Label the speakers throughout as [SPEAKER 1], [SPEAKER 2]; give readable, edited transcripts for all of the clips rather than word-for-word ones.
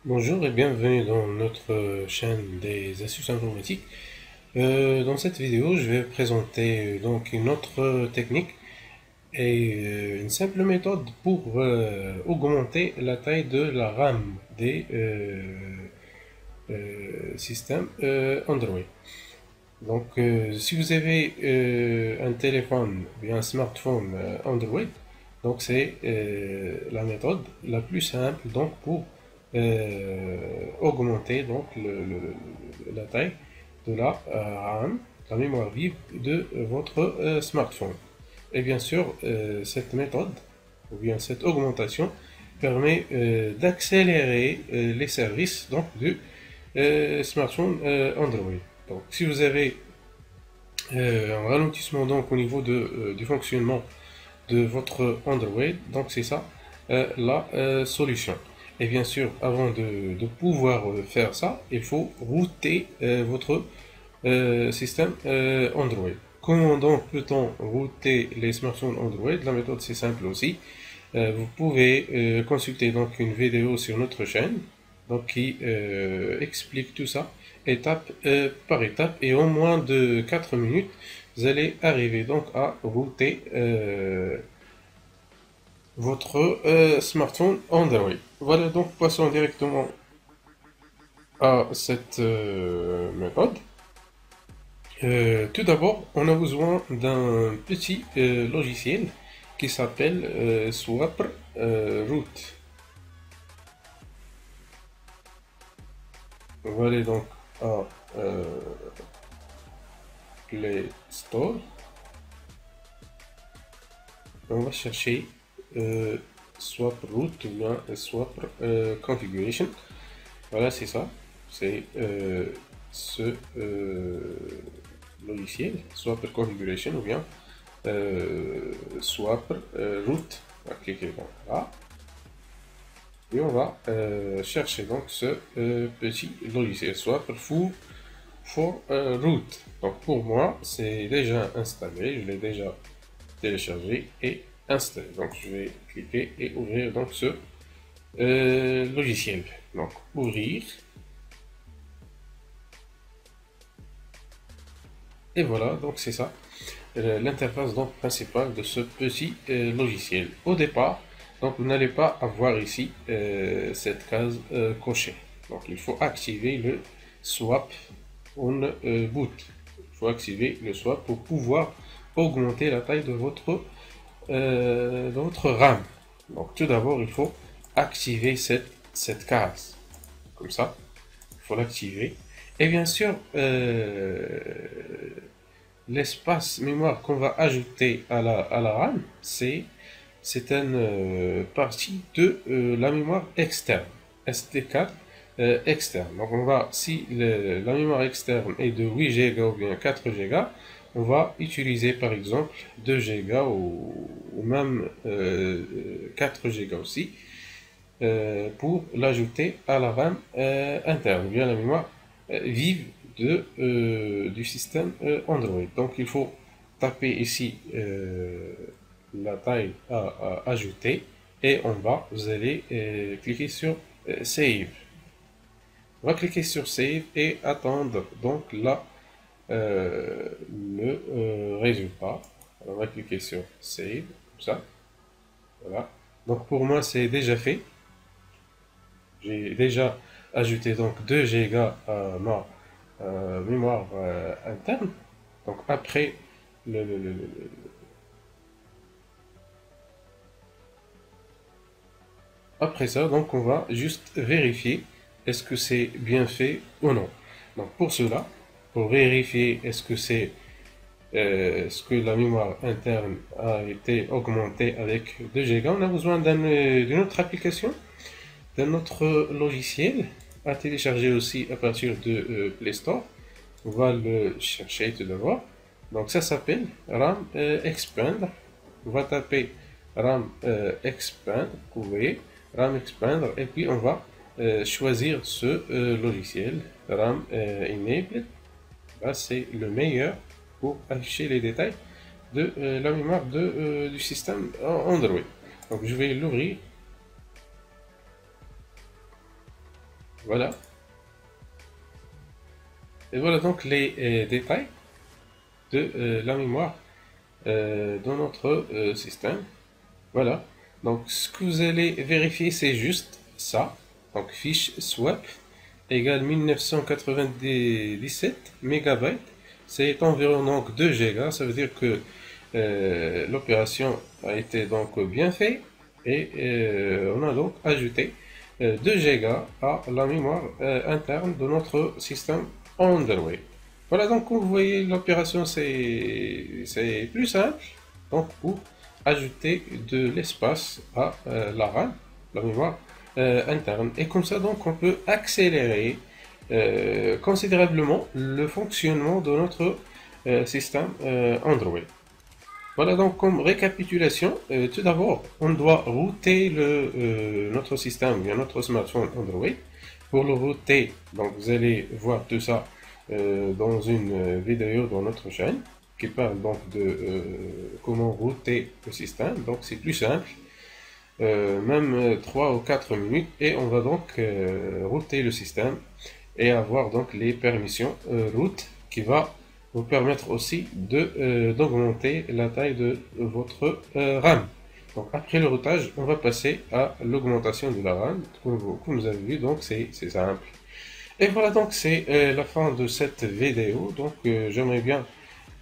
[SPEAKER 1] Bonjour et bienvenue dans notre chaîne des astuces informatiques. Dans cette vidéo, je vais présenter donc une autre technique et une simple méthode pour augmenter la taille de la RAM des systèmes Android. Donc, si vous avez un téléphone ou bien un smartphone Android, donc c'est la méthode la plus simple donc pour augmenter donc la taille de la RAM, la mémoire vive de votre smartphone. Et bien sûr, cette méthode ou bien cette augmentation permet d'accélérer les services donc du smartphone Android. Donc, si vous avez un ralentissement donc au niveau du fonctionnement de votre Android, donc c'est ça la solution. Et bien sûr, avant de pouvoir faire ça, il faut router votre système Android. Comment donc peut-on router les smartphones Android? La méthode c'est simple aussi. Vous pouvez consulter donc une vidéo sur notre chaîne donc qui explique tout ça étape par étape et en moins de 4 minutes vous allez arriver donc à router votre smartphone Android. Voilà, donc passons directement à cette méthode. Tout d'abord, on a besoin d'un petit logiciel qui s'appelle Swapper Root. On va aller donc à Play Store. On va chercher Swap Root ou bien Swap Configuration. Voilà, c'est ça. C'est ce logiciel, Swap Configuration ou bien Swap Root. On va cliquer donc là. Et on va chercher donc ce petit logiciel Swap for Root. Donc pour moi, c'est déjà installé, je l'ai déjà téléchargé et installé. Donc je vais cliquer et ouvrir donc ce logiciel. Donc ouvrir. Et voilà, donc c'est ça, l'interface donc principale de ce petit logiciel. Au départ, donc vous n'allez pas avoir ici cette case cochée. Donc il faut activer le swap on boot. Il faut activer le swap pour pouvoir augmenter la taille de votre RAM. Donc tout d'abord, il faut activer cette case. Comme ça, il faut l'activer. Et bien sûr, l'espace mémoire qu'on va ajouter à la RAM, c'est une partie de la mémoire externe, SD4 externe. Donc on va, si la mémoire externe est de 8 Go ou bien 4 Go, on va utiliser par exemple 2 Go ou même 4 Go aussi pour l'ajouter à la RAM interne, bien la mémoire vive du système Android. Donc il faut taper ici la taille à ajouter et en bas vous allez cliquer sur Save. On va cliquer sur Save et attendre donc là le résultat. Alors, on va cliquer sur Save, comme ça. Voilà. Donc pour moi c'est déjà fait. J'ai déjà ajouté donc 2 Go à ma mémoire interne. Donc après après ça, donc on va juste vérifier est-ce que c'est bien fait ou non. Donc pour cela, pour vérifier est-ce que c'est ce que la mémoire interne a été augmentée avec 2 Go, on a besoin d'une autre application, d'un autre logiciel à télécharger aussi à partir de Play Store. On va le chercher tout d'abord. Donc ça s'appelle RAM Expand. On va taper RAM Expand, vous voyez, RAM Expander, et puis on va choisir ce logiciel, RAM Enable. Là, c'est le meilleur pour afficher les détails de la mémoire du système Android. Donc je vais l'ouvrir. Voilà. Et voilà donc les détails de la mémoire dans notre système. Voilà. Donc ce que vous allez vérifier, c'est juste ça. Donc fiche swap égale 1997 mégabytes. C'est environ donc 2 gigas. Ça veut dire que l'opération a été donc bien faite et on a donc ajouté 2 gigas à la mémoire interne de notre système Android. Voilà, donc comme vous voyez, l'opération c'est plus simple. Donc pour ajouter de l'espace à la RAM, la mémoire interne. Et comme ça, donc on peut accélérer considérablement le fonctionnement de notre système Android. Voilà donc comme récapitulation, tout d'abord on doit router notre système, bien notre smartphone Android. Pour le router, donc vous allez voir tout ça dans une vidéo dans notre chaîne qui parle donc de comment router le système. Donc c'est plus simple, même 3 ou 4 minutes, et on va donc router le système et avoir donc les permissions root qui va vous permettre aussi d'augmenter la taille de votre RAM. Donc après le routage, on va passer à l'augmentation de la RAM, comme vous avez vu, donc c'est simple. Et voilà, donc c'est la fin de cette vidéo. Donc j'aimerais bien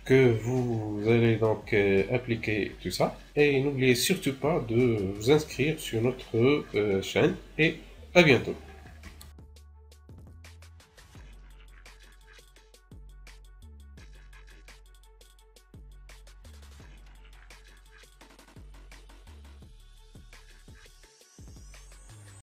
[SPEAKER 1] que vous allez donc appliquer tout ça. Et n'oubliez surtout pas de vous inscrire sur notre chaîne. Et à bientôt.